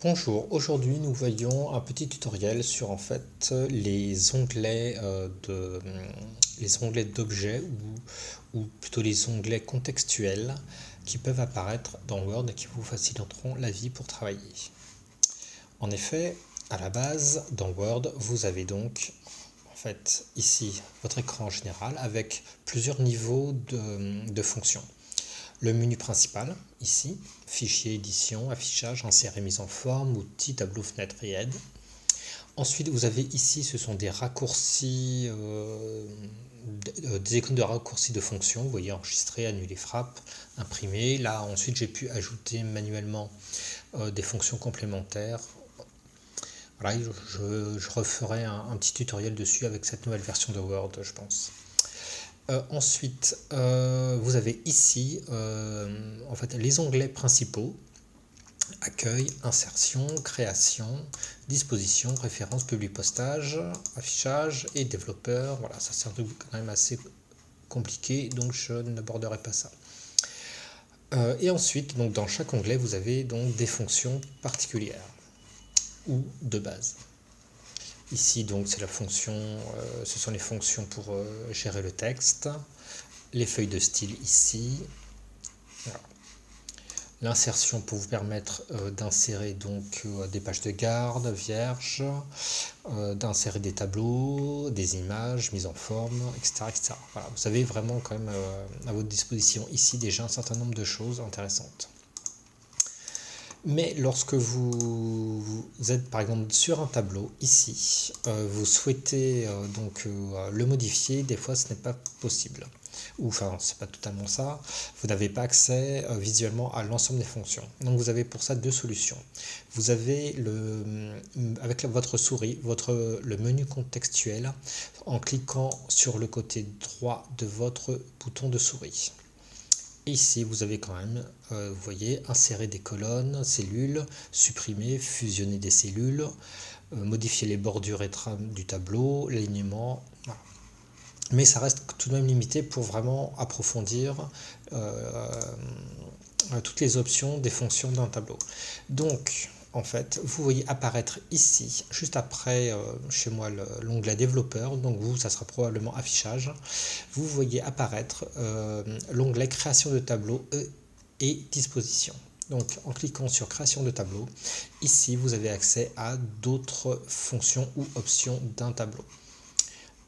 Bonjour, aujourd'hui nous voyons un petit tutoriel sur les onglets d'objets ou plutôt les onglets contextuels qui peuvent apparaître dans Word et qui vous faciliteront la vie pour travailler. En effet, à la base, dans Word, vous avez donc ici votre écran général avec plusieurs niveaux de fonctions. Le menu principal, ici, fichier, édition, affichage, insérer, mise en forme, outils, tableau, fenêtre et aide. Ensuite, vous avez ici, ce sont des raccourcis, des icônes de raccourcis de fonctions. Vous voyez, enregistrer, annuler, frappe, imprimer. Là, ensuite, j'ai pu ajouter manuellement des fonctions complémentaires. Voilà, je referai un petit tutoriel dessus avec cette nouvelle version de Word, je pense. Ensuite, vous avez ici les onglets principaux: accueil, insertion, création, disposition, référence, public, postage, affichage et développeur. Voilà, ça c'est un truc quand même assez compliqué, donc je n'aborderai pas ça. Et ensuite, donc dans chaque onglet, vous avez donc des fonctions particulières ou de base. Ici, donc, c'est la fonction, ce sont les fonctions pour gérer le texte, les feuilles de style ici, voilà. L'insertion pour vous permettre d'insérer donc des pages de garde vierges, d'insérer des tableaux, des images, mise en forme, etc. etc. Voilà, vous avez vraiment quand même à votre disposition ici déjà un certain nombre de choses intéressantes. Mais lorsque vous êtes par exemple sur un tableau ici, vous souhaitez le modifier, des fois ce n'est pas possible. Ou enfin, c'est pas totalement ça, vous n'avez pas accès visuellement à l'ensemble des fonctions. Donc vous avez pour ça deux solutions. Vous avez avec votre souris, le menu contextuel en cliquant sur le côté droit de votre bouton de souris. Et ici, vous avez quand même, vous voyez, insérer des colonnes, cellules, supprimer, fusionner des cellules, modifier les bordures et trames du tableau, l'alignement. Voilà. Mais ça reste tout de même limité pour vraiment approfondir toutes les options des fonctions d'un tableau. Donc, en fait, vous voyez apparaître ici, juste après, chez moi, l'onglet développeur, donc vous, ça sera probablement affichage, vous voyez apparaître l'onglet création de tableau et disposition. Donc, en cliquant sur création de tableau, ici, vous avez accès à d'autres fonctions ou options d'un tableau.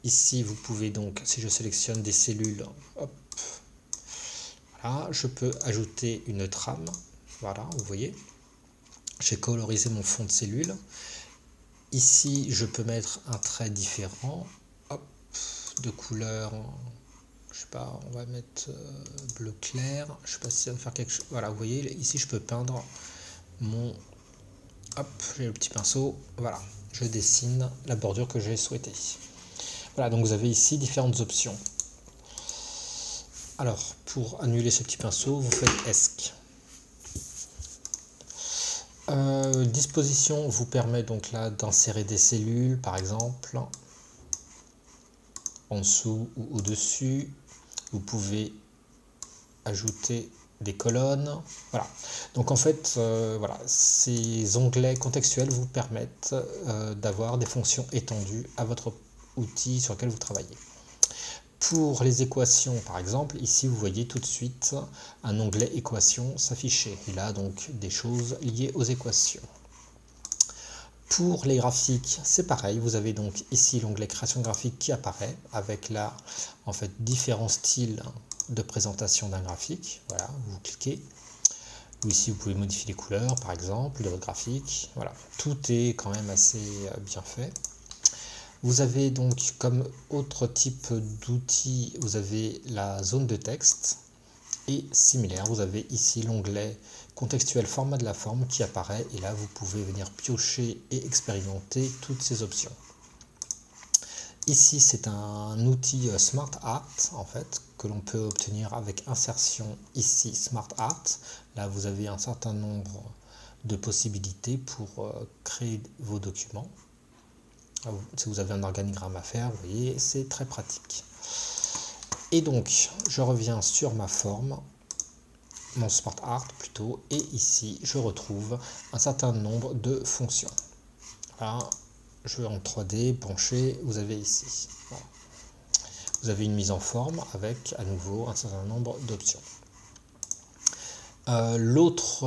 Ici, vous pouvez donc, si je sélectionne des cellules, hop, voilà, je peux ajouter une trame, voilà, vous voyez. J'ai colorisé mon fond de cellule. Ici, je peux mettre un trait différent, hop, de couleur, je sais pas, on va mettre bleu clair, je sais pas si ça va faire quelque chose. Voilà, vous voyez, ici, je peux peindre mon, hop, j'ai le petit pinceau, voilà, je dessine la bordure que j'ai souhaité. Voilà, donc vous avez ici différentes options. Alors, pour annuler ce petit pinceau, vous faites ESC. Disposition vous permet donc là d'insérer des cellules, par exemple, en dessous ou au-dessus. Vous pouvez ajouter des colonnes. Voilà. Donc en fait, voilà, ces onglets contextuels vous permettent d'avoir des fonctions étendues à votre outil sur lequel vous travaillez. Pour les équations, par exemple, ici vous voyez tout de suite un onglet équations s'afficher. Il a donc des choses liées aux équations. Pour les graphiques, c'est pareil, vous avez donc ici l'onglet création graphique qui apparaît avec là en fait différents styles de présentation d'un graphique. Voilà, vous cliquez. Ou ici vous pouvez modifier les couleurs par exemple de votre graphique. Voilà, tout est quand même assez bien fait. Vous avez donc comme autre type d'outil, vous avez la zone de texte et similaire, vous avez ici l'onglet contextuel format de la forme qui apparaît et là vous pouvez venir piocher et expérimenter toutes ces options. Ici c'est un outil Smart Art en fait que l'on peut obtenir avec insertion ici Smart Art. Là vous avez un certain nombre de possibilités pour créer vos documents. Si vous avez un organigramme à faire, vous voyez, c'est très pratique. Et donc, je reviens sur ma forme. mon Smart Art plutôt, et ici je retrouve un certain nombre de fonctions. Là, je vais en 3D, pencher, vous avez ici. Voilà. Vous avez une mise en forme avec à nouveau un certain nombre d'options. L'autre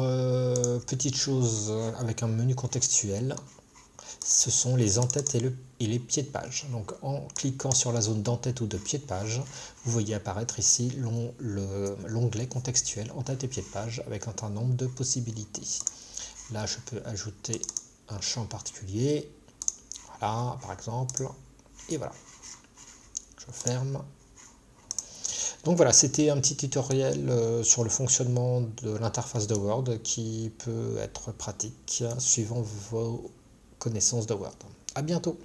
petite chose avec un menu contextuel, ce sont les en-têtes et les pieds de page. Donc en cliquant sur la zone d'en-tête ou de pied de page, vous voyez apparaître ici l'onglet contextuel en-tête et pied de page avec un certain nombre de possibilités. Là, je peux ajouter un champ particulier, voilà, par exemple, et voilà. Je ferme. Donc voilà, c'était un petit tutoriel sur le fonctionnement de l'interface de Word qui peut être pratique suivant vos connaissances de Word. À bientôt!